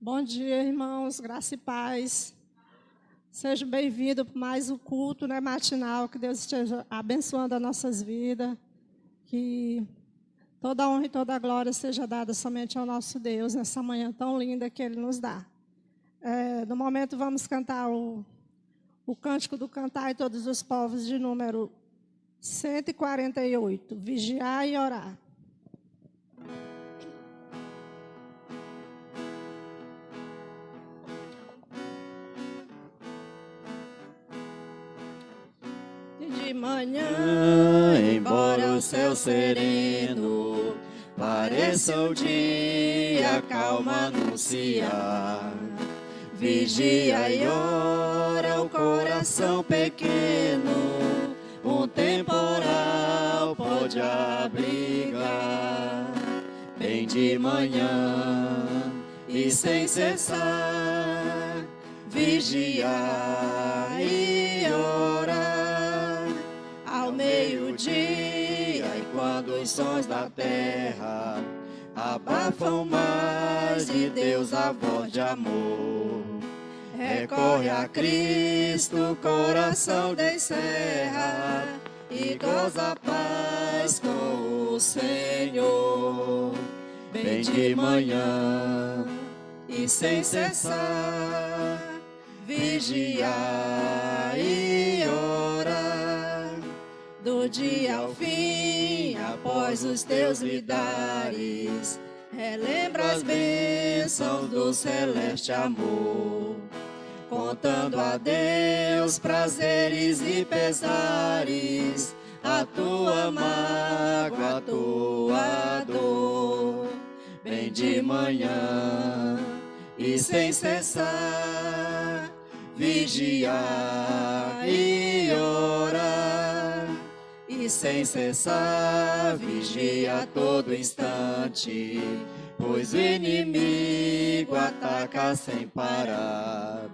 Bom dia, irmãos, graça e paz. Seja bem-vindo para mais um culto, matinal. Que Deus esteja abençoando as nossas vidas. Que toda a honra e toda a glória seja dada somente ao nosso Deus, nessa manhã tão linda que Ele nos dá. No momento, vamos cantar o Cântico do Cantar e Todos os Povos, de número 148, Vigiar e Orar. De manhã, embora o céu sereno pareça o dia calmo anunciar, vigia e ora o coração pequeno, um temporal pode abrigar. Bem de manhã e sem cessar, vigiar e orar. Ao meio-dia, e quando os sons da terra abafam mais de Deus a voz de amor, recorre a Cristo, o coração descerra e goza a paz com o Senhor. Bem de manhã e sem cessar, vigiar e orar. Do dia ao fim, após os teus lidares, relembra as bênçãos do celeste amor, contando a Deus prazeres e pesares, a tua mágoa, a tua dor. Bem de manhã e sem cessar, vigiar e orar. E sem cessar, vigia a todo instante, pois o inimigo ataca sem parar.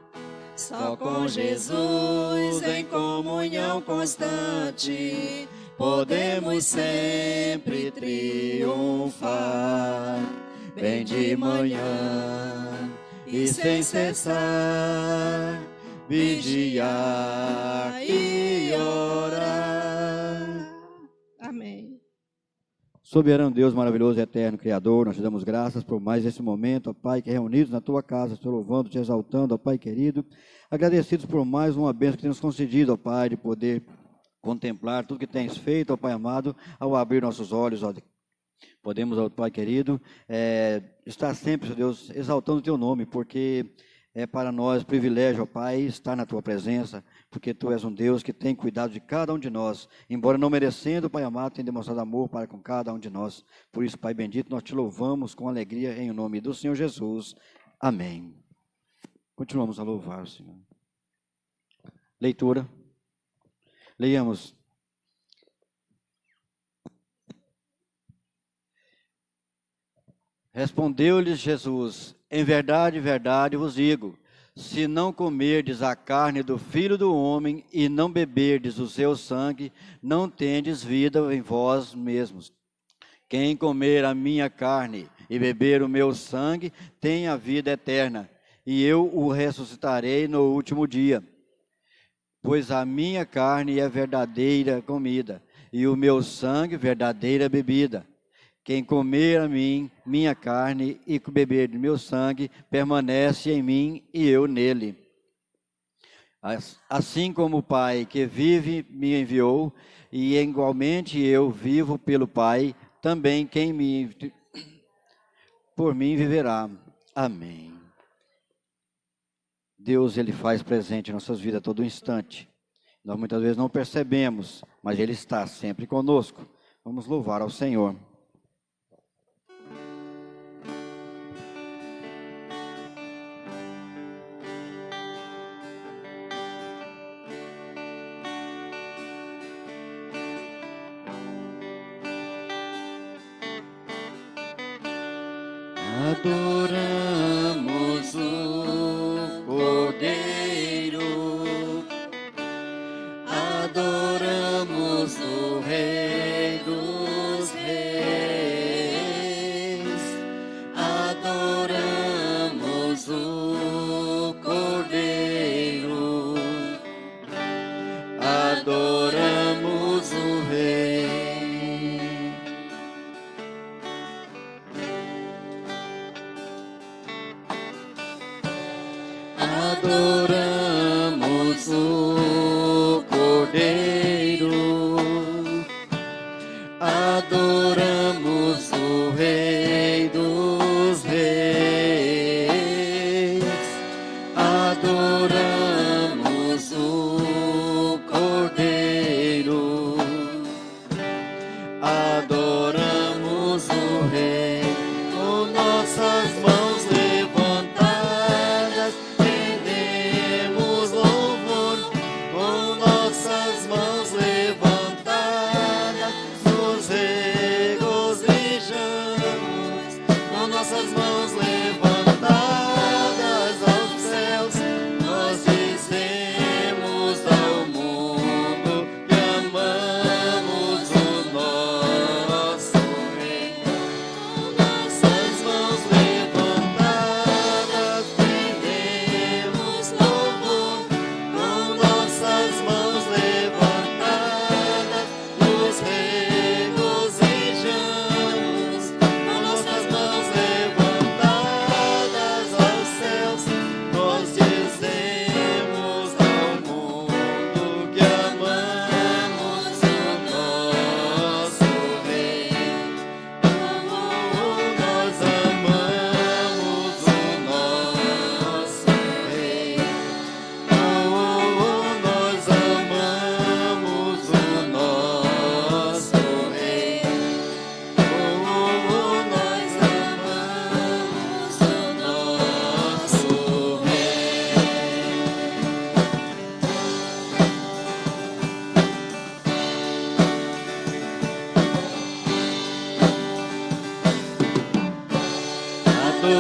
Só com Jesus em comunhão constante, podemos sempre triunfar. Bem de manhã e sem cessar, vigiar e orar. Amém. Soberano Deus, maravilhoso e eterno Criador, nós te damos graças por mais esse momento, ó Pai, que reunidos na tua casa, te louvando, te exaltando, ó Pai querido, agradecidos por mais uma bênção que tens concedido, ó Pai, de poder contemplar tudo que tens feito, ó Pai amado, ao abrir nossos olhos, ó podemos, ó Pai querido, estar sempre, ó Deus, exaltando o teu nome, porque é para nós privilégio, ó Pai, estar na tua presença, porque tu és um Deus que tem cuidado de cada um de nós, embora não merecendo, Pai amado, tem demonstrado amor para com cada um de nós. Por isso, Pai bendito, nós te louvamos com alegria em nome do Senhor Jesus. Amém. Continuamos a louvar o Senhor. Leitura. Leiamos. Respondeu-lhes Jesus: em verdade, verdade vos digo, se não comerdes a carne do Filho do Homem e não beberdes o seu sangue, não tendes vida em vós mesmos. Quem comer a minha carne e beber o meu sangue, tem a vida eterna, e eu o ressuscitarei no último dia. Pois a minha carne é verdadeira comida, e o meu sangue verdadeira bebida. Quem comer a mim, minha carne, e beber do meu sangue, permanece em mim e eu nele. Assim como o Pai que vive me enviou, e igualmente eu vivo pelo Pai, também quem por mim viverá. Amém. Deus, Ele faz presente em nossas vidas a todo instante. Nós muitas vezes não percebemos, mas Ele está sempre conosco. Vamos louvar ao Senhor. Adoramos o Cordeiro, adoramos o Rei dos Reis, adoramos adoramos o Cordeiro, adoramos o Rei dos Reis, adoramos o Cordeiro, adoramos o Rei, com nossas mãos levantadas, rendemos louvor, com nossas mãos levantadas, nos regozijamos, com nossas mãos levantadas aos céus, nós dizemos ao mundo que amamos o nosso Rei. Com nossas mãos levantadas, rendemos louvor, com nossas mãos levantadas, nos regozijamos, com nossas mãos levantadas aos céus, nós dizemos ao mundo que amamos o nosso Rei. Nós amamos o nosso Rei. Nós amamos o nosso Rei. Nós amamos o nosso Rei.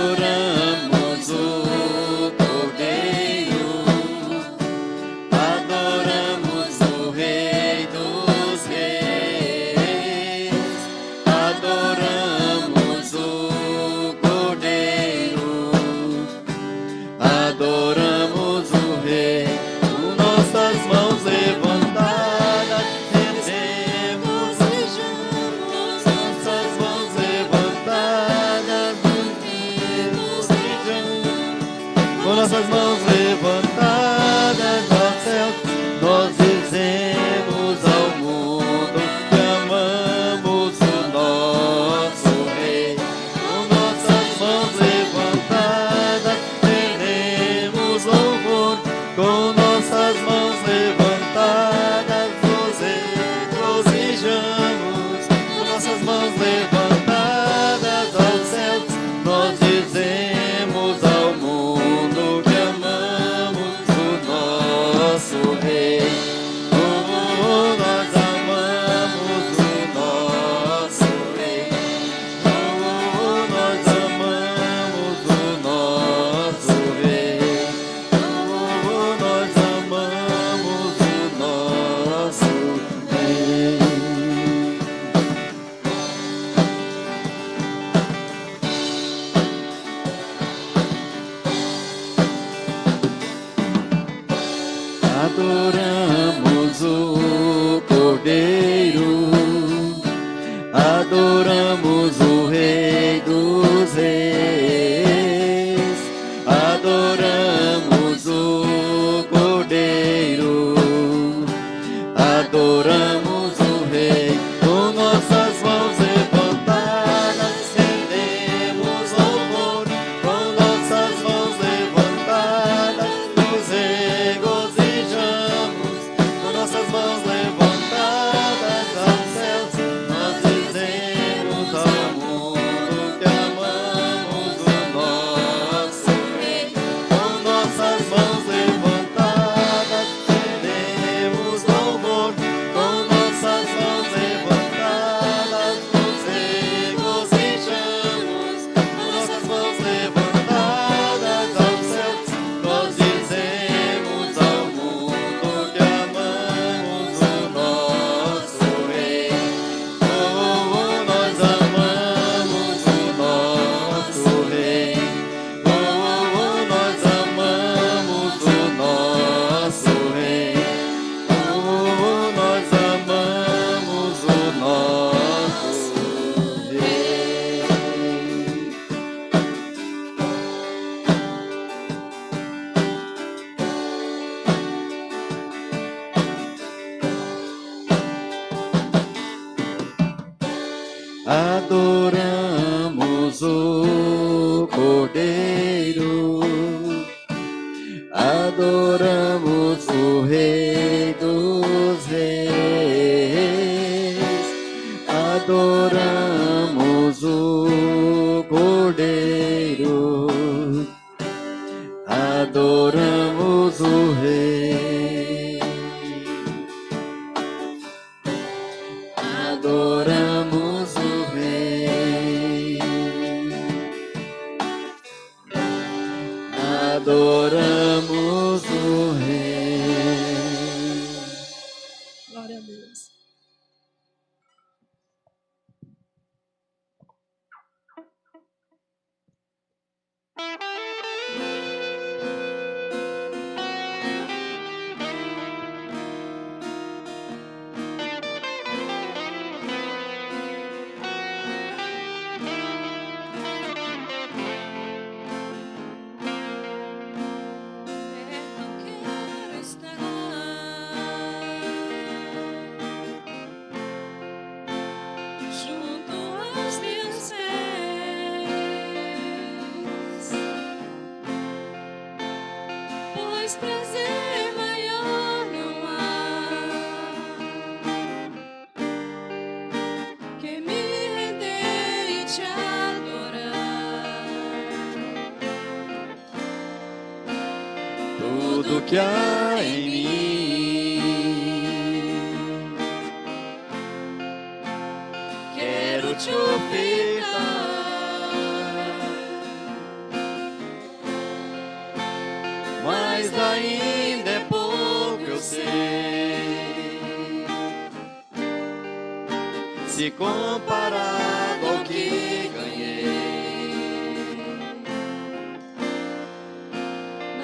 Adoramos o Cordeiro, adoramos o Rei dos Reis, adoramos o Cordeiro, adoramos o Rei, com nossas mãos levantadas, rendemos nossas mãos levantadas, com nossas mãos levantadas aos céus, nós dizemos ao mundo que amamos o nosso Rei. Com nossas mãos levantadas, rendemos louvor, com nossas mãos levantadas, nos regozijamos, com nossas mãos levantadas aos céus, nós dizemos ao mundo que amamos Cordeiro, adoramos o Rei dos Reis, adoramos o Cordeiro, adoramos o Rei, adoramos o Rei, adoramos o Rei. Glória a Deus. Eu quero estar junto aos teus pés, pois prazer maior não há que me render e te adorar. Tudo que há em mim, quero te ofertar, mas ainda é pouco, eu sei, se comparado ao que ganhei.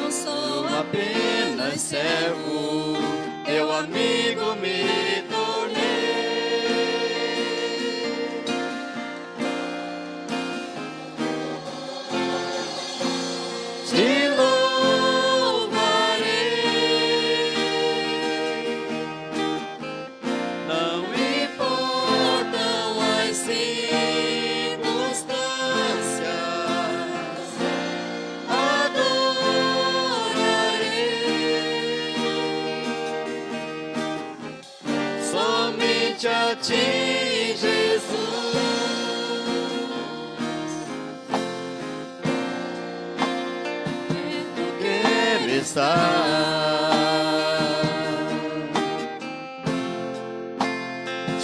Não sou Apenas servo, teu amigo me tornei. Te louvarei, não importam as circunstâncias, adorarei somente a ti, Jesus. Quero estar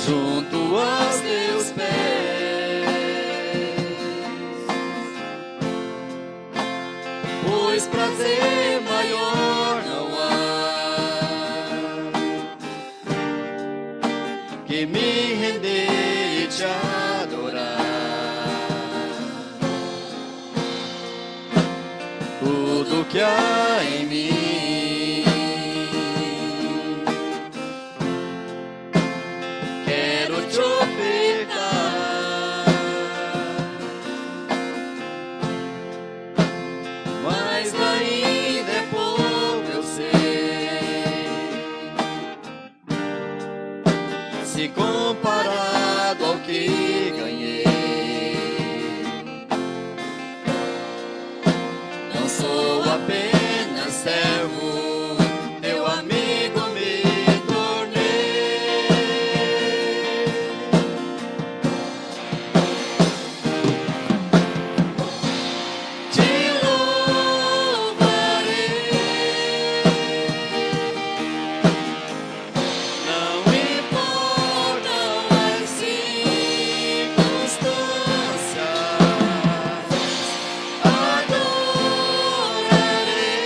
junto aos teus pés, pois prazer maior não há que me render e te adorar. Tudo que há em mim, quero te ofertar, mas ainda é pouco, eu sei, se comparado ao que ganhei. Não sou apenas servo, teu amigo me tornei. Te louvarei, não importam as circunstâncias, adorarei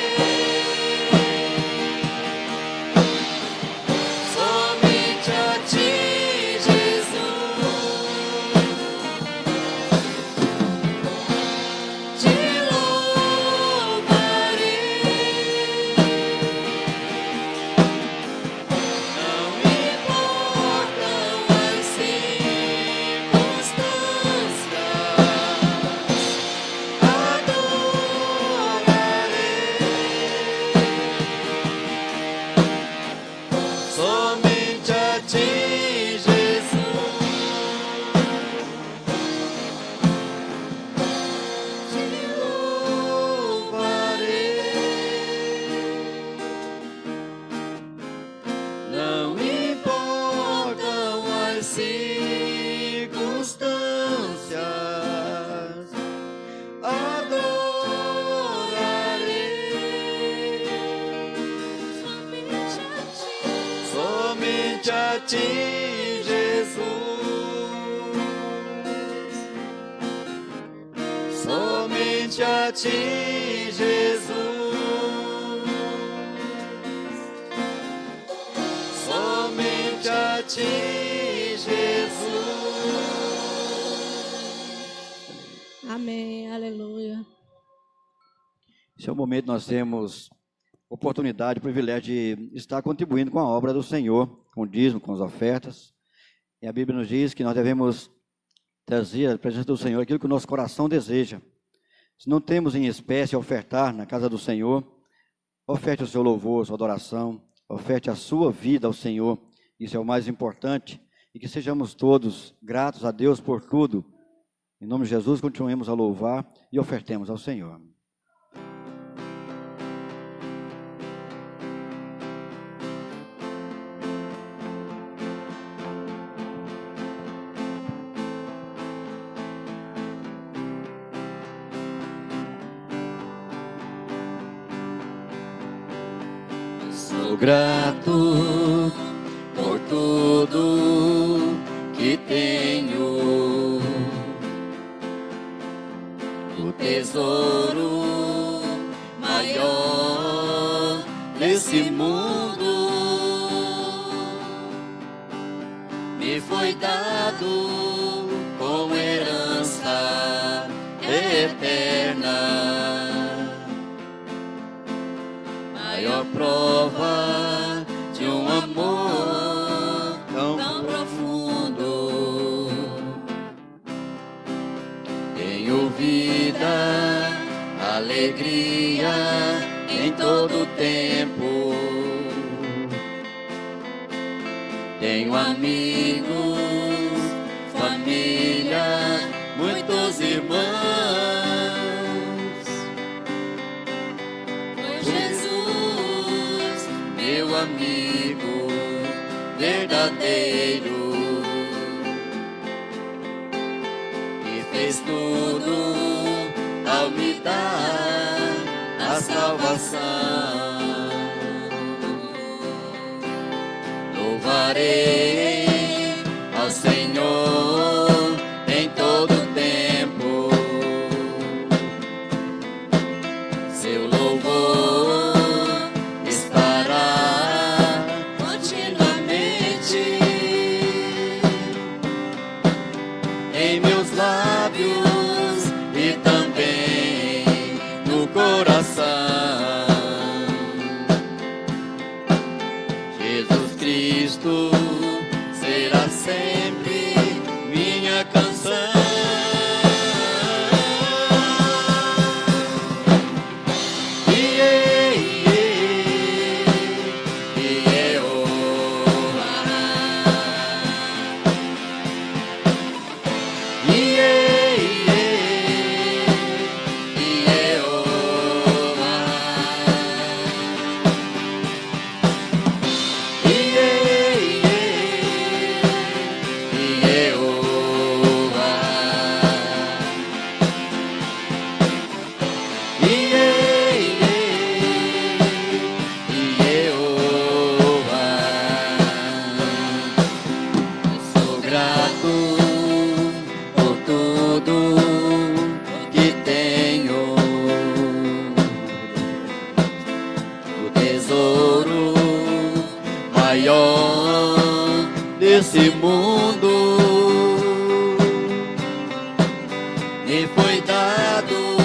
a ti, Jesus. Somente a ti, Jesus. Somente a ti, Jesus. Amém, aleluia. Esse é o momento que nós temos oportunidade, privilégio de estar contribuindo com a obra do Senhor, com o dízimo, com as ofertas. E a Bíblia nos diz que nós devemos trazer à presença do Senhor aquilo que o nosso coração deseja. Se não temos em espécie a ofertar na casa do Senhor, oferte o seu louvor, a sua adoração, oferte a sua vida ao Senhor. Isso é o mais importante. E que sejamos todos gratos a Deus por tudo. Em nome de Jesus, continuemos a louvar e ofertemos ao Senhor. Sou grato por tudo que tenho, o tesouro maior desse mundo me foi dado como herança eterna. Maior prova de um amor tão profundo. Tenho vida, alegria em todo tempo. Tenho amigos, família, muitos irmãos. Meu amigo verdadeiro, que fez tudo ao me dar a salvação. Louvarei ao Senhor em todo tempo, seu louvor em meus lábios e também no coração. Jesus Cristo será sempre minha canção. Desse mundo me foi dado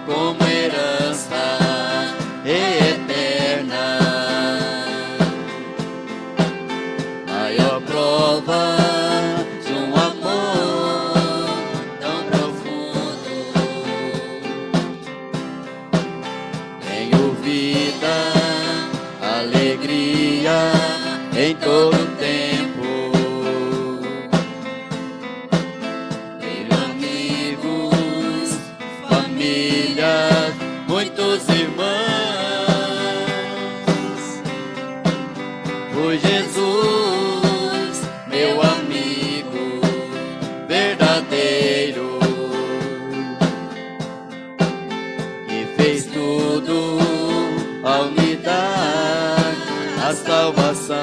como herança eterna. Maior prova de um amor tão profundo. Tenho vida, alegria em todo tempo. Tenho amigos, família, muitos irmãos. Foi Jesus, meu amigo verdadeiro, que fez tudo ao me dar a salvação.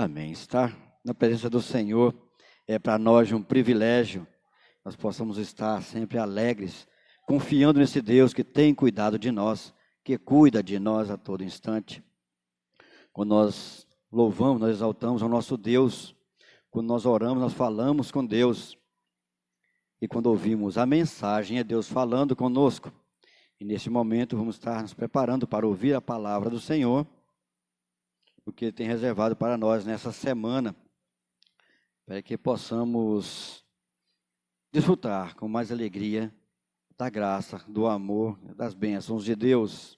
Amém. Estar na presença do Senhor é para nós um privilégio. Nós possamos estar sempre alegres, confiando nesse Deus que tem cuidado de nós, que cuida de nós a todo instante. Quando nós louvamos, nós exaltamos ao nosso Deus. Quando nós oramos, nós falamos com Deus. E quando ouvimos a mensagem, é Deus falando conosco. E nesse momento vamos estar nos preparando para ouvir a palavra do Senhor, o que Ele tem reservado para nós nessa semana, para que possamos desfrutar com mais alegria da graça, do amor, das bênçãos de Deus.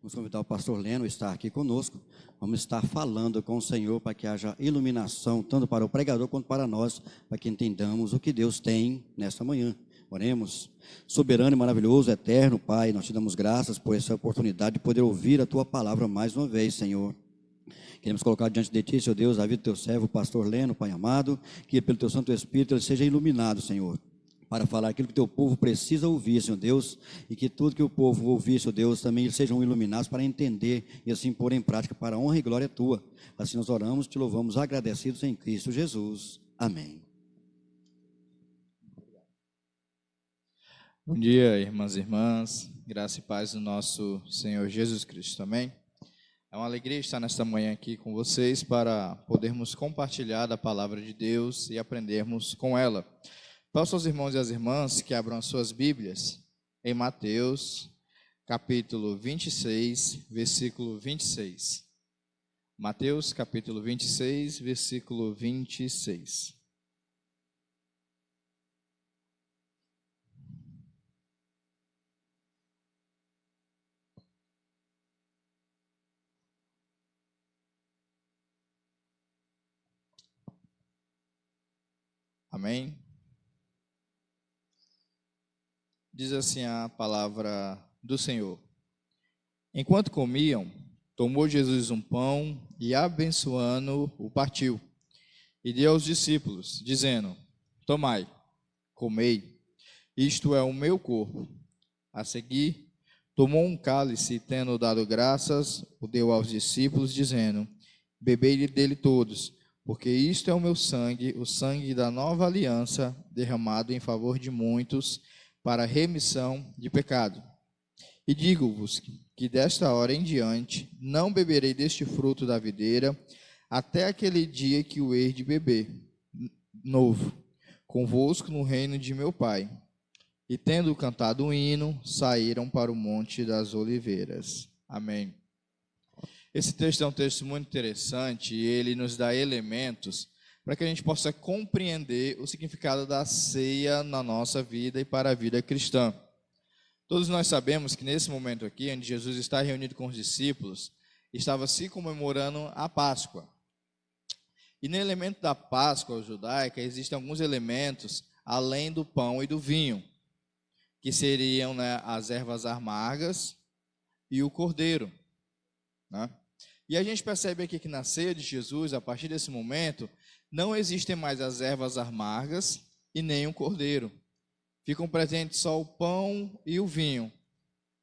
Vamos convidar o pastor Leno a estar aqui conosco. Vamos estar falando com o Senhor para que haja iluminação, tanto para o pregador quanto para nós, para que entendamos o que Deus tem nesta manhã. Oremos. Soberano e maravilhoso, eterno Pai, nós te damos graças por essa oportunidade de poder ouvir a Tua palavra mais uma vez, Senhor. Queremos colocar diante de Ti, Senhor Deus, a vida do Teu servo, o pastor Leno, Pai amado, que pelo Teu Santo Espírito ele seja iluminado, Senhor, para falar aquilo que o Teu povo precisa ouvir, Senhor Deus, e que tudo que o povo ouvir, Senhor Deus, também eles sejam iluminados para entender e assim pôr em prática para a honra e glória Tua. Assim nós oramos, Te louvamos agradecidos em Cristo Jesus. Amém. Bom dia, irmãs e irmãs, graça e paz do nosso Senhor Jesus Cristo, amém? É uma alegria estar nesta manhã aqui com vocês para podermos compartilhar da palavra de Deus e aprendermos com ela. Peço aos irmãos e às irmãs que abram as suas Bíblias em Mateus, capítulo 26, versículo 26. Mateus, capítulo 26, versículo 26. Amém? Diz assim a palavra do Senhor. Enquanto comiam, tomou Jesus um pão e, abençoando, o partiu. E deu aos discípulos, dizendo: Tomai, comei, isto é o meu corpo. A seguir, tomou um cálice e, tendo dado graças, o deu aos discípulos, dizendo: Bebei dele todos, porque isto é o meu sangue, o sangue da nova aliança, derramado em favor de muitos, para a remissão de pecado. E digo-vos que desta hora em diante não beberei deste fruto da videira, até aquele dia que o hei de beber, novo, convosco no reino de meu Pai. E tendo cantado um hino, saíram para o Monte das Oliveiras. Amém. Esse texto é um texto muito interessante e ele nos dá elementos para que a gente possa compreender o significado da ceia na nossa vida e para a vida cristã. Todos nós sabemos que nesse momento aqui, onde Jesus está reunido com os discípulos, estava se comemorando a Páscoa. E no elemento da Páscoa judaica existem alguns elementos além do pão e do vinho, que seriam, as ervas amargas e o cordeiro, né? E a gente percebe aqui que na ceia de Jesus, a partir desse momento, não existem mais as ervas amargas e nem o cordeiro. Ficam presentes só o pão e o vinho.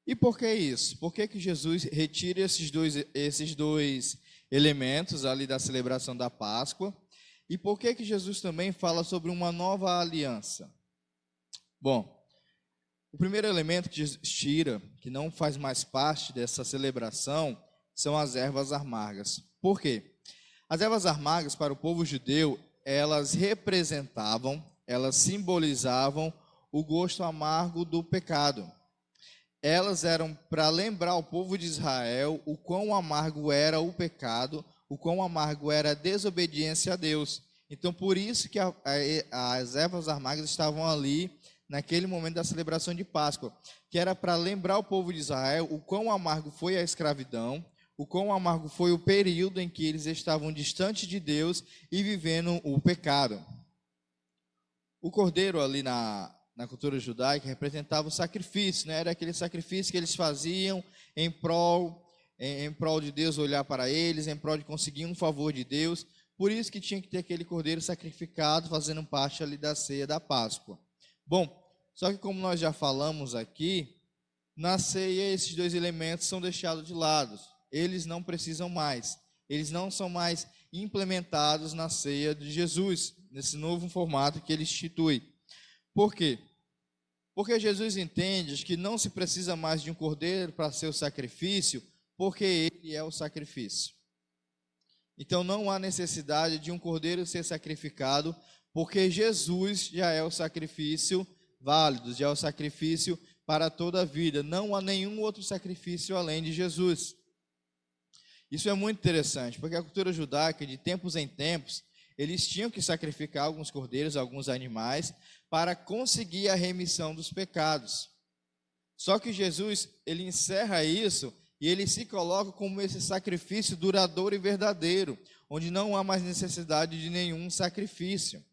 E por que isso? Por que Jesus retira esses dois elementos ali da celebração da Páscoa? E por que Jesus também fala sobre uma nova aliança? Bom, o primeiro elemento que Jesus tira, que não faz mais parte dessa celebração, são as ervas amargas. Por quê? As ervas amargas para o povo judeu, elas representavam, elas simbolizavam o gosto amargo do pecado. Elas eram para lembrar o povo de Israel o quão amargo era o pecado, o quão amargo era a desobediência a Deus. Então, por isso que as ervas amargas estavam ali naquele momento da celebração de Páscoa, que era para lembrar o povo de Israel o quão amargo foi a escravidão, o quão amargo foi o período em que eles estavam distantes de Deus e vivendo o pecado. O cordeiro ali na cultura judaica representava o sacrifício, né? Era aquele sacrifício que eles faziam em prol de Deus olhar para eles, em prol de conseguir um favor de Deus. Por isso que tinha que ter aquele cordeiro sacrificado, fazendo parte ali da ceia da Páscoa. Bom, só que como nós já falamos aqui, na ceia esses dois elementos são deixados de lado. Eles não precisam mais. eles não são mais implementados na ceia de Jesus, nesse novo formato que ele institui. Por quê? Porque Jesus entende que não se precisa mais de um cordeiro para ser o sacrifício, porque ele é o sacrifício. Então não há necessidade de um cordeiro ser sacrificado, porque Jesus já é o sacrifício válido, já é o sacrifício para toda a vida. Não há nenhum outro sacrifício além de Jesus. Isso é muito interessante, porque a cultura judaica, de tempos em tempos, eles tinham que sacrificar alguns cordeiros, alguns animais, para conseguir a remissão dos pecados. Só que Jesus, ele encerra isso e ele se coloca como esse sacrifício duradouro e verdadeiro, onde não há mais necessidade de nenhum sacrifício,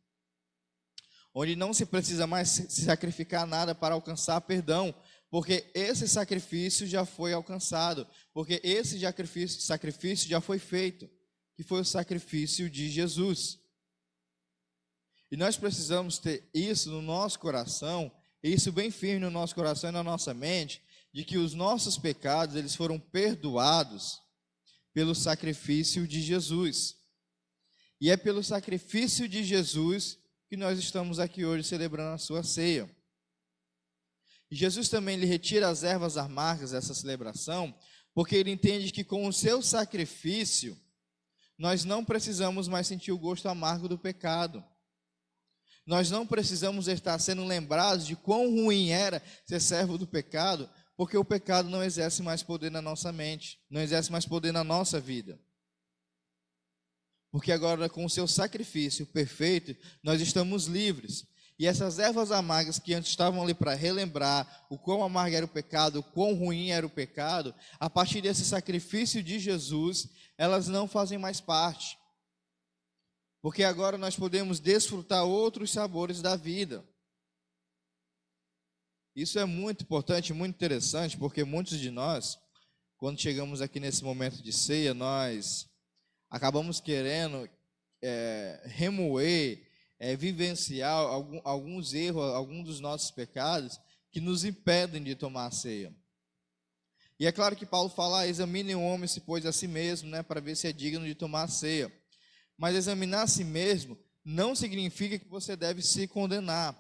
onde não se precisa mais se sacrificar nada para alcançar perdão, porque esse sacrifício já foi alcançado, porque esse sacrifício já foi feito, que foi o sacrifício de Jesus. E nós precisamos ter isso no nosso coração, isso bem firme no nosso coração e na nossa mente, de que os nossos pecados, eles foram perdoados pelo sacrifício de Jesus. E é pelo sacrifício de Jesus que nós estamos aqui hoje celebrando a sua ceia. E Jesus também lhe retira as ervas amargas dessa celebração, porque ele entende que com o seu sacrifício, nós não precisamos mais sentir o gosto amargo do pecado. Nós não precisamos estar sendo lembrados de quão ruim era ser servo do pecado, porque o pecado não exerce mais poder na nossa mente, não exerce mais poder na nossa vida. Porque agora, com o seu sacrifício perfeito, nós estamos livres. E essas ervas amargas que antes estavam ali para relembrar o quão amargo era o pecado, o quão ruim era o pecado, a partir desse sacrifício de Jesus, elas não fazem mais parte. Porque agora nós podemos desfrutar outros sabores da vida. Isso é muito importante, muito interessante, porque muitos de nós, quando chegamos aqui nesse momento de ceia, nós acabamos querendo remoer, vivenciar alguns erros, alguns dos nossos pecados que nos impedem de tomar a ceia. E é claro que Paulo fala, examine o homem se pôs a si mesmo, né, para ver se é digno de tomar a ceia. Mas examinar a si mesmo não significa que você deve se condenar.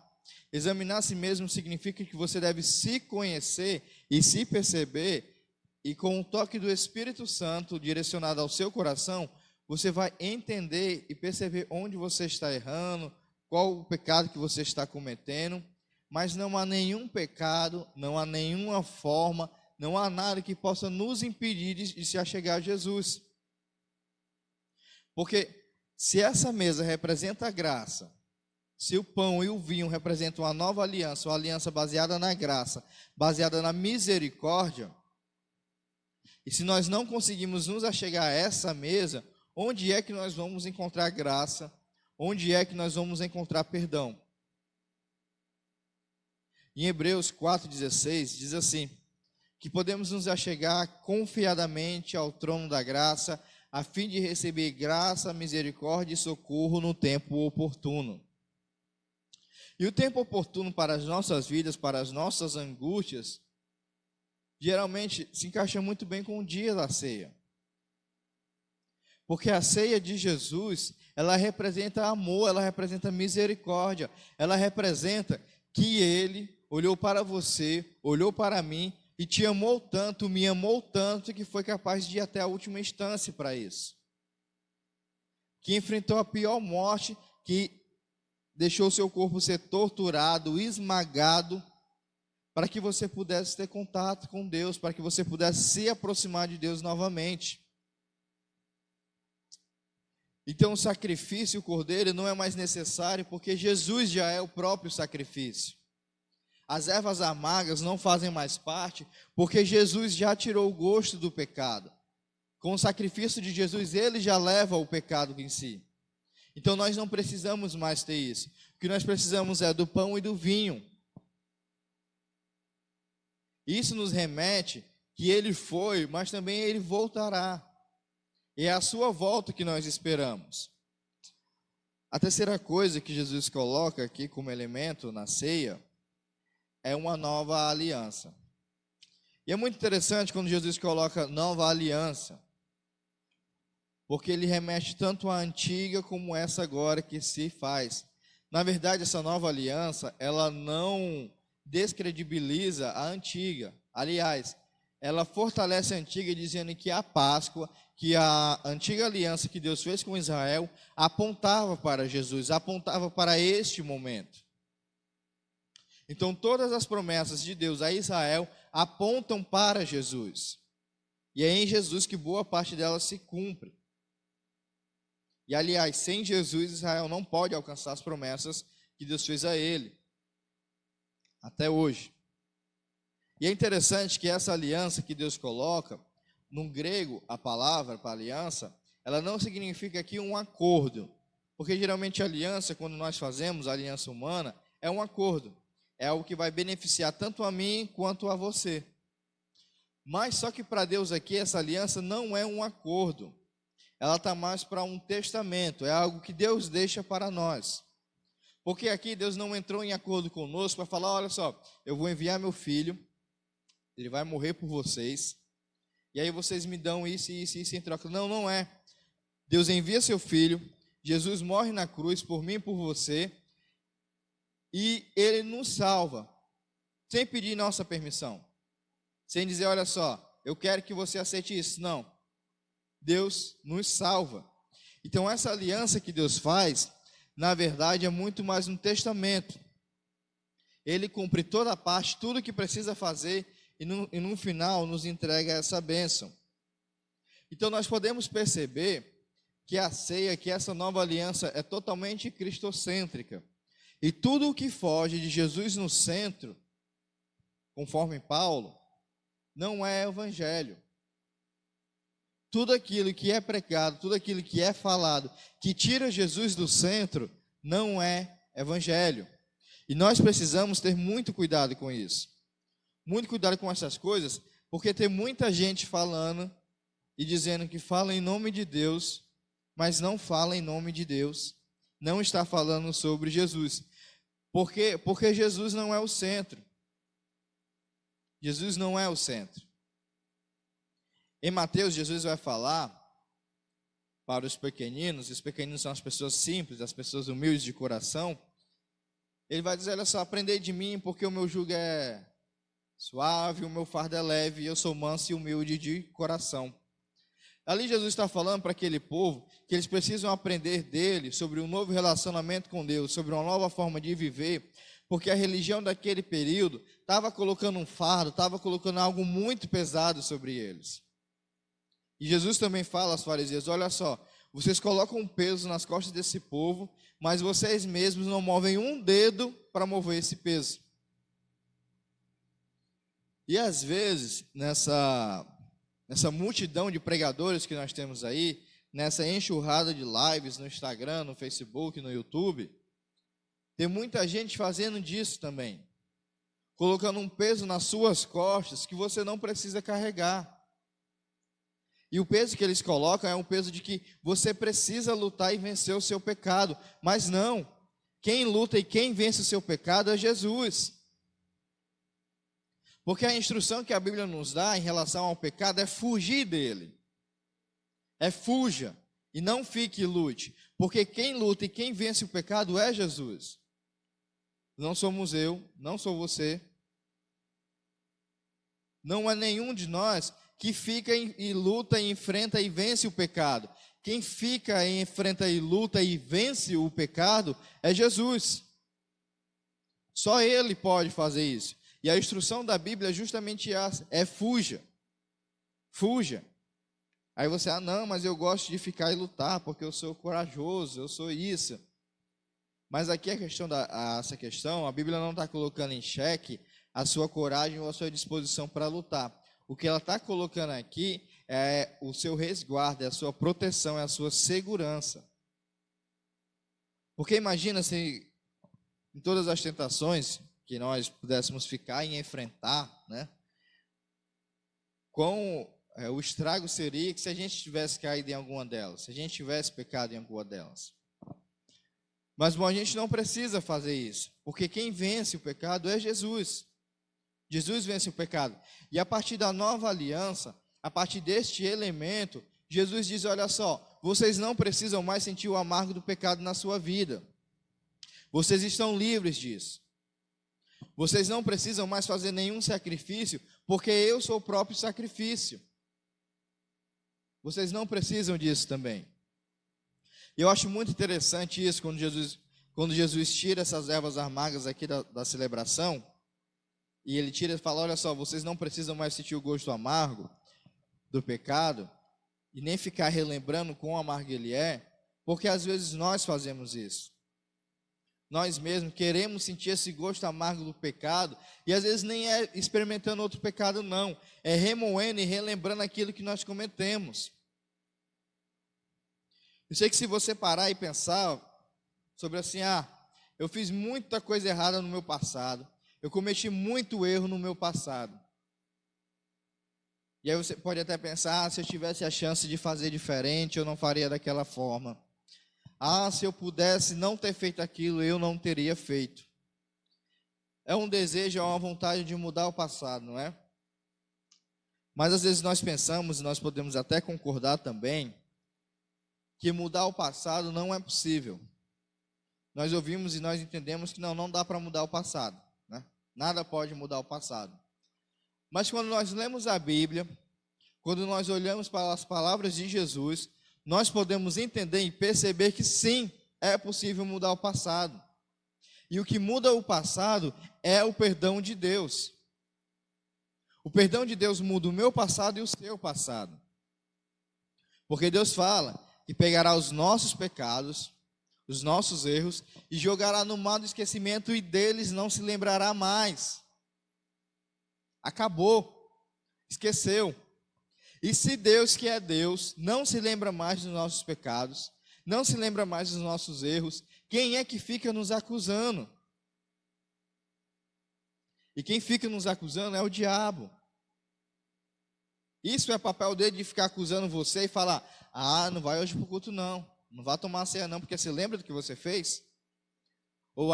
Examinar a si mesmo significa que você deve se conhecer e se perceber, e com o toque do Espírito Santo direcionado ao seu coração, você vai entender e perceber onde você está errando, qual o pecado que você está cometendo, mas não há nenhum pecado, não há nenhuma forma, não há nada que possa nos impedir de se achegar a Jesus. Porque se essa mesa representa a graça, se o pão e o vinho representam uma nova aliança, uma aliança baseada na graça, baseada na misericórdia, e se nós não conseguimos nos achegar a essa mesa, onde é que nós vamos encontrar graça? Onde é que nós vamos encontrar perdão? Em Hebreus 4,16 diz assim, que podemos nos achegar confiadamente ao trono da graça, a fim de receber graça, misericórdia e socorro no tempo oportuno. E o tempo oportuno para as nossas vidas, para as nossas angústias, geralmente se encaixa muito bem com o dia da ceia. Porque a ceia de Jesus, ela representa amor, ela representa misericórdia, ela representa que Ele olhou para você, olhou para mim e te amou tanto, me amou tanto, que foi capaz de ir até a última instância para isso. Que enfrentou a pior morte, que deixou seu corpo ser torturado, esmagado, para que você pudesse ter contato com Deus, para que você pudesse se aproximar de Deus novamente. Então o sacrifício, o cordeiro, não é mais necessário, porque Jesus já é o próprio sacrifício. As ervas amargas não fazem mais parte, porque Jesus já tirou o gosto do pecado. Com o sacrifício de Jesus, Ele já leva o pecado em si. Então nós não precisamos mais ter isso. O que nós precisamos é do pão e do vinho. Isso nos remete que Ele foi, mas também Ele voltará. E é a sua volta que nós esperamos. A terceira coisa que Jesus coloca aqui como elemento na ceia é uma nova aliança. E é muito interessante quando Jesus coloca nova aliança. porque ele remete tanto à antiga como essa agora que se faz. Na verdade, essa nova aliança, ela não descredibiliza a antiga. Aliás, ela fortalece a antiga, dizendo que a Páscoa, que a antiga aliança que Deus fez com Israel, apontava para Jesus, apontava para este momento. Então, todas as promessas de Deus a Israel apontam para Jesus. E é em Jesus que boa parte delas se cumpre. E, aliás, sem Jesus, Israel não pode alcançar as promessas que Deus fez a ele, até hoje. E é interessante que essa aliança que Deus coloca, no grego, a palavra para aliança, ela não significa aqui um acordo. Porque geralmente a aliança, quando nós fazemos a aliança humana, é um acordo. É algo que vai beneficiar tanto a mim quanto a você. Mas só que para Deus aqui, essa aliança não é um acordo. Ela está mais para um testamento. É algo que Deus deixa para nós. Porque aqui Deus não entrou em acordo conosco para falar, olha só, eu vou enviar meu filho, ele vai morrer por vocês, e aí vocês me dão isso e isso e isso em troca. Não, não é. Deus envia seu filho, Jesus morre na cruz por mim e por você, e ele nos salva, sem pedir nossa permissão, sem dizer, olha só, eu quero que você aceite isso. Não. Deus nos salva. Então essa aliança que Deus faz, na verdade, é muito mais um testamento. Ele cumpre toda a parte, tudo o que precisa fazer, e no final nos entrega essa bênção. Então nós podemos perceber que a ceia, que essa nova aliança é totalmente cristocêntrica. E tudo o que foge de Jesus no centro, conforme Paulo, não é evangelho. Tudo aquilo que é pregado, tudo aquilo que é falado, que tira Jesus do centro, não é evangelho. E nós precisamos ter muito cuidado com isso. Muito cuidado com essas coisas, porque tem muita gente falando e dizendo que fala em nome de Deus, mas não fala em nome de Deus, não está falando sobre Jesus. Por quê? Porque Jesus não é o centro. Jesus não é o centro. Em Mateus, Jesus vai falar para os pequeninos, e os pequeninos são as pessoas simples, as pessoas humildes de coração. Ele vai dizer, olha só, aprendei de mim, porque o meu jugo é suave, o meu fardo é leve, e eu sou manso e humilde de coração. Ali Jesus está falando para aquele povo que eles precisam aprender dele sobre um novo relacionamento com Deus, sobre uma nova forma de viver, porque a religião daquele período estava colocando um fardo, estava colocando algo muito pesado sobre eles. E Jesus também fala aos fariseus, olha só, vocês colocam um peso nas costas desse povo, mas vocês mesmos não movem um dedo para mover esse peso. E às vezes, nessa multidão de pregadores que nós temos aí, nessa enxurrada de lives no Instagram, no Facebook, no YouTube, tem muita gente fazendo disso também, colocando um peso nas suas costas que você não precisa carregar. E o peso que eles colocam é um peso de que você precisa lutar e vencer o seu pecado. Mas não, quem luta e quem vence o seu pecado é Jesus. Porque a instrução que a Bíblia nos dá em relação ao pecado é fugir dele. É fuja e não fique e lute. Porque quem luta e quem vence o pecado é Jesus. Não somos eu, não sou você. Não é nenhum de nós que fica e luta e enfrenta e vence o pecado. Quem fica e enfrenta e luta e vence o pecado é Jesus. Só Ele pode fazer isso. E a instrução da Bíblia é justamente essa, é fuja. Fuja. Aí você, não, mas eu gosto de ficar e lutar, porque eu sou corajoso, eu sou isso. Mas aqui essa questão, a Bíblia não está colocando em xeque a sua coragem ou a sua disposição para lutar. O que ela está colocando aqui é o seu resguardo, é a sua proteção, é a sua segurança. Porque imagina se em todas as tentações que nós pudéssemos ficar e enfrentar, né? O estrago seria que se a gente tivesse caído em alguma delas, se a gente tivesse pecado em alguma delas. Mas, bom, a gente não precisa fazer isso, porque quem vence o pecado é Jesus. Jesus vence o pecado. E a partir da nova aliança, a partir deste elemento, Jesus diz, olha só, vocês não precisam mais sentir o amargo do pecado na sua vida. Vocês estão livres disso. Vocês não precisam mais fazer nenhum sacrifício, porque eu sou o próprio sacrifício. Vocês não precisam disso também. E eu acho muito interessante isso, quando Jesus tira essas ervas amargas aqui da celebração, e ele tira e fala, olha só, vocês não precisam mais sentir o gosto amargo do pecado, e nem ficar relembrando quão amargo ele é, porque às vezes nós fazemos isso. Nós mesmos queremos sentir esse gosto amargo do pecado, e às vezes nem é experimentando outro pecado não, é remoendo e relembrando aquilo que nós cometemos. Eu sei que se você parar e pensar sobre assim, eu fiz muita coisa errada no meu passado, eu cometi muito erro no meu passado. E aí você pode até pensar, se eu tivesse a chance de fazer diferente, eu não faria daquela forma. Se eu pudesse não ter feito aquilo, eu não teria feito. É um desejo, é uma vontade de mudar o passado, não é? Mas às vezes nós pensamos, e nós podemos até concordar também, que mudar o passado não é possível. Nós ouvimos e nós entendemos que não dá para mudar o passado, né? Nada pode mudar o passado. Mas quando nós lemos a Bíblia, quando nós olhamos para as palavras de Jesus, nós podemos entender e perceber que sim, é possível mudar o passado. E o que muda o passado é o perdão de Deus. O perdão de Deus muda o meu passado e o seu passado. Porque Deus fala que pegará os nossos pecados, os nossos erros, e jogará no mar do esquecimento, e deles não se lembrará mais. Acabou. Esqueceu. E se Deus, que é Deus, não se lembra mais dos nossos pecados, não se lembra mais dos nossos erros, quem é que fica nos acusando? E quem fica nos acusando é o diabo. Isso é papel dele, de ficar acusando você e falar, não vai hoje para o culto não vai tomar a ceia não, porque você lembra do que você fez? Ou,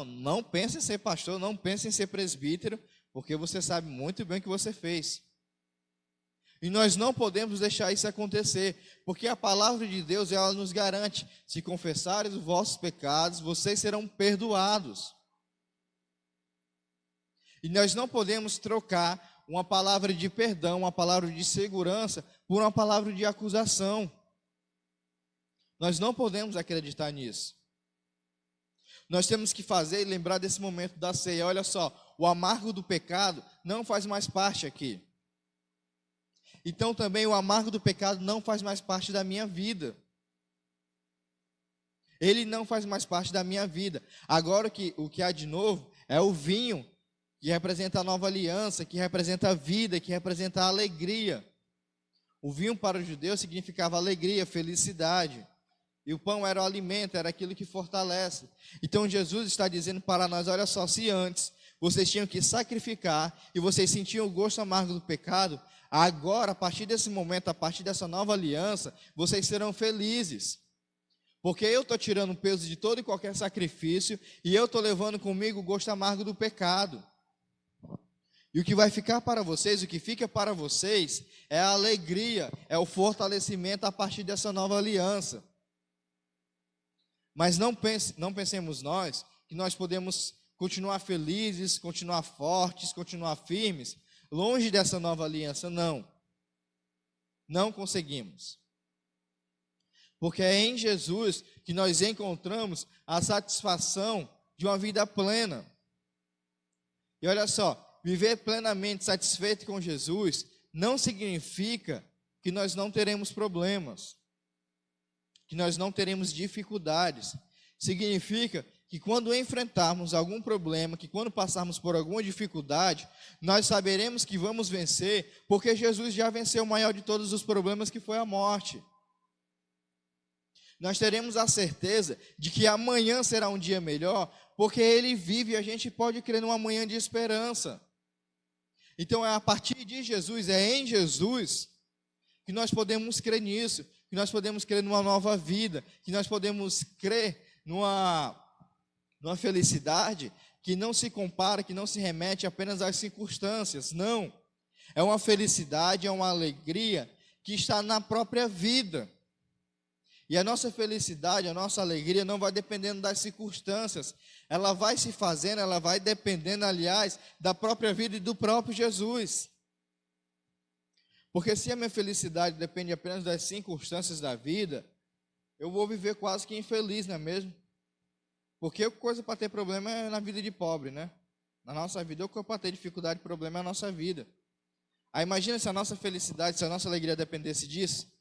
não pense em ser pastor, não pense em ser presbítero, porque você sabe muito bem o que você fez. E nós não podemos deixar isso acontecer, porque a palavra de Deus, ela nos garante, se confessares os vossos pecados, vocês serão perdoados. E nós não podemos trocar uma palavra de perdão, uma palavra de segurança, por uma palavra de acusação. Nós não podemos acreditar nisso. Nós temos que fazer e lembrar desse momento da ceia. Olha só, o amargo do pecado não faz mais parte aqui. Então também o amargo do pecado não faz mais parte da minha vida. Ele não faz mais parte da minha vida. Agora o que há de novo é o vinho, que representa a nova aliança, que representa a vida, que representa a alegria. O vinho para os judeus significava alegria, felicidade. E o pão era o alimento, era aquilo que fortalece. Então Jesus está dizendo para nós, olha só, se antes vocês tinham que sacrificar e vocês sentiam o gosto amargo do pecado, agora, a partir desse momento, a partir dessa nova aliança, vocês serão felizes. Porque eu estou tirando o peso de todo e qualquer sacrifício e eu estou levando comigo o gosto amargo do pecado. E o que vai ficar para vocês, o que fica para vocês, é a alegria, é o fortalecimento a partir dessa nova aliança. Mas não pensemos nós que nós podemos continuar felizes, continuar fortes, continuar firmes, longe dessa nova aliança, não. Não conseguimos. Porque é em Jesus que nós encontramos a satisfação de uma vida plena. E olha só, viver plenamente satisfeito com Jesus não significa que nós não teremos problemas, que nós não teremos dificuldades. Significa que quando enfrentarmos algum problema, que quando passarmos por alguma dificuldade, nós saberemos que vamos vencer, porque Jesus já venceu o maior de todos os problemas, que foi a morte. Nós teremos a certeza de que amanhã será um dia melhor, porque Ele vive e a gente pode crer numa manhã de esperança. Então é a partir de Jesus, é em Jesus, que nós podemos crer nisso, que nós podemos crer numa nova vida, que nós podemos crer numa felicidade que não se compara, que não se remete apenas às circunstâncias, não. É uma felicidade, é uma alegria que está na própria vida. E a nossa felicidade, a nossa alegria não vai dependendo das circunstâncias. Ela vai se fazendo, ela vai dependendo, aliás, da própria vida e do próprio Jesus. Porque se a minha felicidade depende apenas das circunstâncias da vida, eu vou viver quase que infeliz, não é mesmo? Porque a coisa para ter problema é na vida de pobre, né? Na nossa vida, o que para ter dificuldade e problema é a nossa vida. Aí imagina se a nossa felicidade, se a nossa alegria dependesse disso.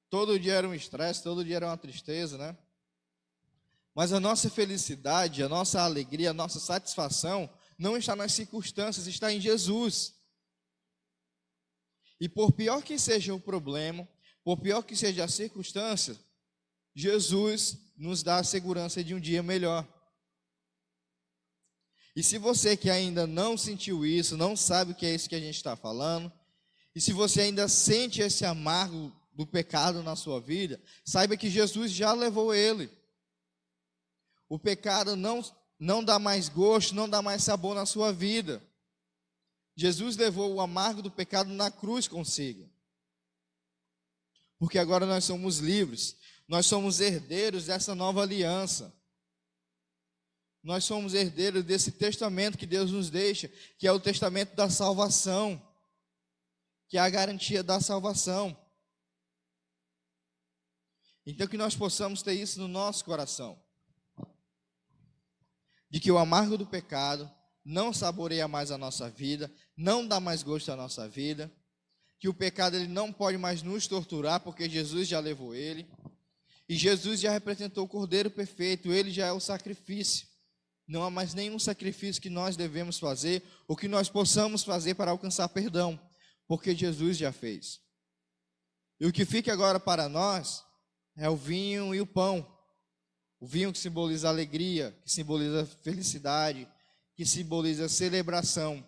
Todo dia era um estresse, todo dia era uma tristeza, né? Mas a nossa felicidade, a nossa alegria, a nossa satisfação não está nas circunstâncias, está em Jesus. E por pior que seja o problema, por pior que seja a circunstância, Jesus nos dá a segurança de um dia melhor. E se você que ainda não sentiu isso, não sabe o que é isso que a gente está falando, e se você ainda sente esse amargo do pecado na sua vida, saiba que Jesus já levou ele. O pecado não dá mais gosto, não dá mais sabor na sua vida. Jesus levou o amargo do pecado na cruz consigo. Porque agora nós somos livres, nós somos herdeiros dessa nova aliança. Nós somos herdeiros desse testamento que Deus nos deixa, que é o testamento da salvação, que é a garantia da salvação. Então que nós possamos ter isso no nosso coração, de que o amargo do pecado não saboreia mais a nossa vida, não dá mais gosto à nossa vida, que o pecado ele não pode mais nos torturar, porque Jesus já levou ele, e Jesus já representou o Cordeiro perfeito, ele já é o sacrifício. Não há mais nenhum sacrifício que nós devemos fazer, ou que nós possamos fazer para alcançar perdão, porque Jesus já fez. E o que fica agora para nós é o vinho e o pão. O vinho que simboliza alegria, que simboliza felicidade, que simboliza celebração.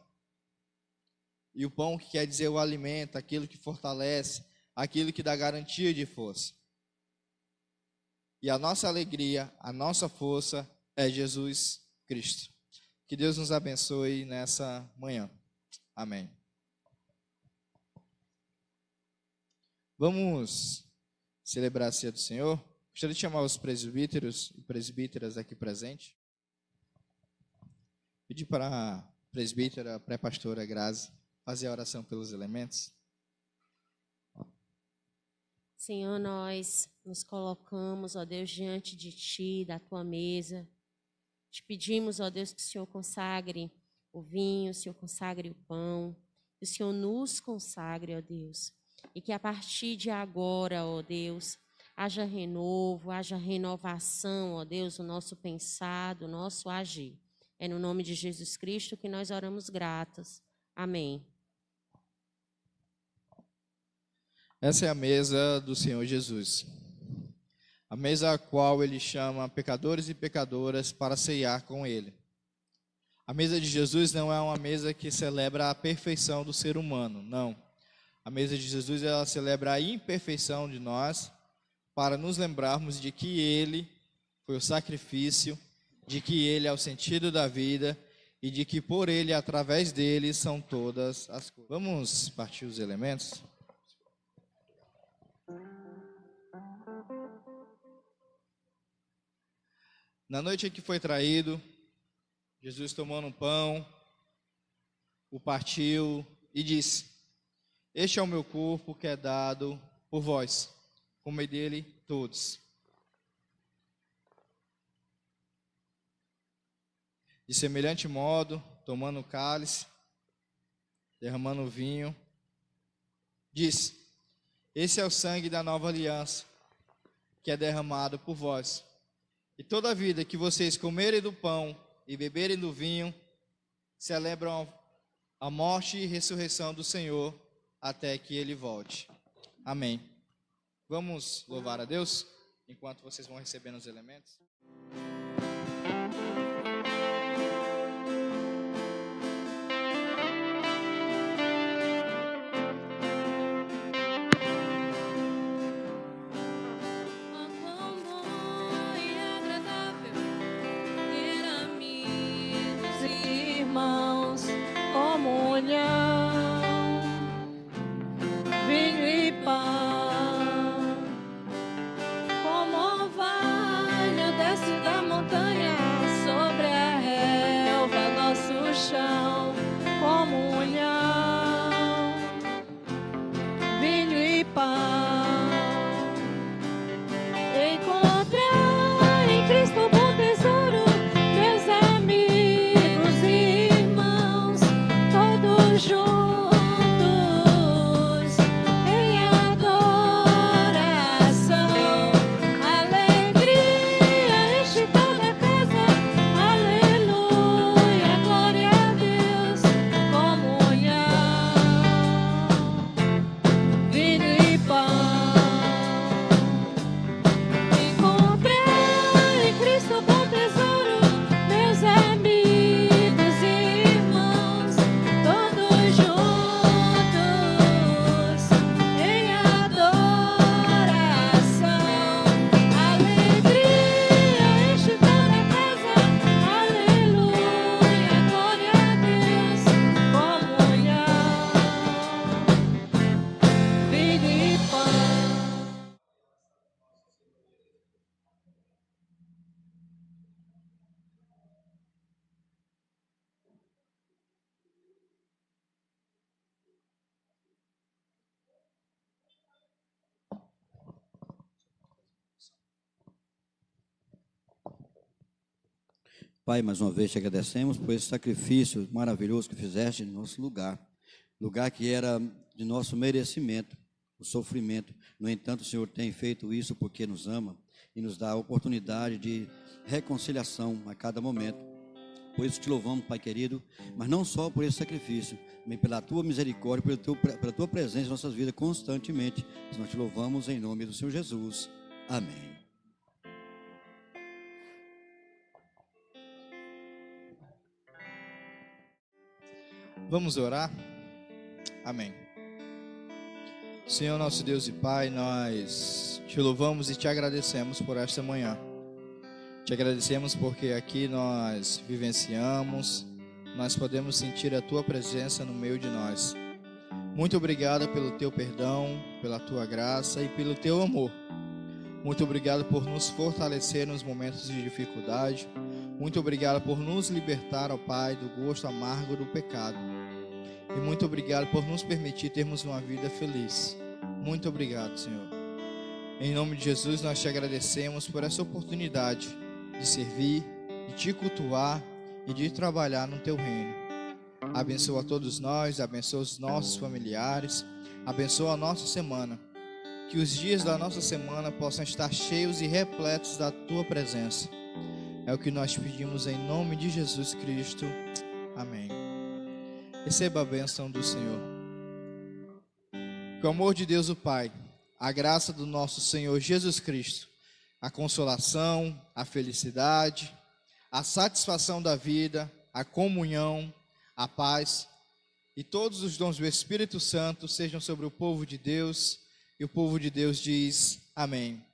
E o pão que quer dizer o alimento, aquilo que fortalece, aquilo que dá garantia de força. E a nossa alegria, a nossa força é Jesus Cristo. Que Deus nos abençoe nessa manhã. Amém. Vamos celebrar a ceia do Senhor. Gostaria de chamar os presbíteros e presbíteras aqui presentes. Pedir para a presbítera, pré-pastora Grazi, fazer a oração pelos elementos. Senhor, nós nos colocamos, ó Deus, diante de Ti, da Tua mesa. Te pedimos, ó Deus, que o Senhor consagre o vinho, o Senhor consagre o pão, que o Senhor nos consagre, ó Deus. E que a partir de agora, ó Deus, haja renovo, haja renovação, ó Deus, no nosso pensar, do nosso agir. É no nome de Jesus Cristo que nós oramos gratas. Amém. Essa é a mesa do Senhor Jesus. A mesa a qual Ele chama pecadores e pecadoras para ceiar com Ele. A mesa de Jesus não é uma mesa que celebra a perfeição do ser humano, não. A mesa de Jesus, ela celebra a imperfeição de nós, para nos lembrarmos de que Ele foi o sacrifício, de que Ele é o sentido da vida e de que por Ele, através dele, são todas as coisas. Vamos partir os elementos? Na noite em que foi traído, Jesus tomou um pão, o partiu e disse: este é o meu corpo que é dado por vós, comei dele todos. De semelhante modo, tomando o cálice, derramando o vinho, disse: esse é o sangue da nova aliança, que é derramado por vós. E toda a vida que vocês comerem do pão e beberem do vinho, celebram a morte e ressurreição do Senhor, até que Ele volte. Amém. Vamos louvar a Deus, enquanto vocês vão recebendo os elementos. Irmãos, comunhão, vinho Pai, mais uma vez te agradecemos por esse sacrifício maravilhoso que fizeste em nosso lugar. Lugar que era de nosso merecimento, o sofrimento. No entanto, o Senhor tem feito isso porque nos ama e nos dá a oportunidade de reconciliação a cada momento. Por isso te louvamos, Pai querido, mas não só por esse sacrifício, mas pela tua misericórdia, pela tua presença em nossas vidas constantemente. Nós te louvamos em nome do Senhor Jesus. Amém. Vamos orar? Amém. Senhor nosso Deus e Pai, nós te louvamos e te agradecemos por esta manhã. Te agradecemos porque aqui nós vivenciamos, nós podemos sentir a tua presença no meio de nós. Muito obrigado pelo teu perdão, pela tua graça e pelo teu amor. Muito obrigado por nos fortalecer nos momentos de dificuldade. Muito obrigado por nos libertar, ó Pai, do gosto amargo do pecado. E muito obrigado por nos permitir termos uma vida feliz. Muito obrigado, Senhor. Em nome de Jesus, nós te agradecemos por essa oportunidade de servir, de te cultuar e de trabalhar no teu reino. Abençoa a todos nós, abençoa os nossos familiares, abençoa a nossa semana. Que os dias da nossa semana possam estar cheios e repletos da tua presença. É o que nós pedimos em nome de Jesus Cristo. Amém. Receba a bênção do Senhor. Que o amor de Deus o Pai, a graça do nosso Senhor Jesus Cristo, a consolação, a felicidade, a satisfação da vida, a comunhão, a paz e todos os dons do Espírito Santo sejam sobre o povo de Deus. E o povo de Deus diz amém.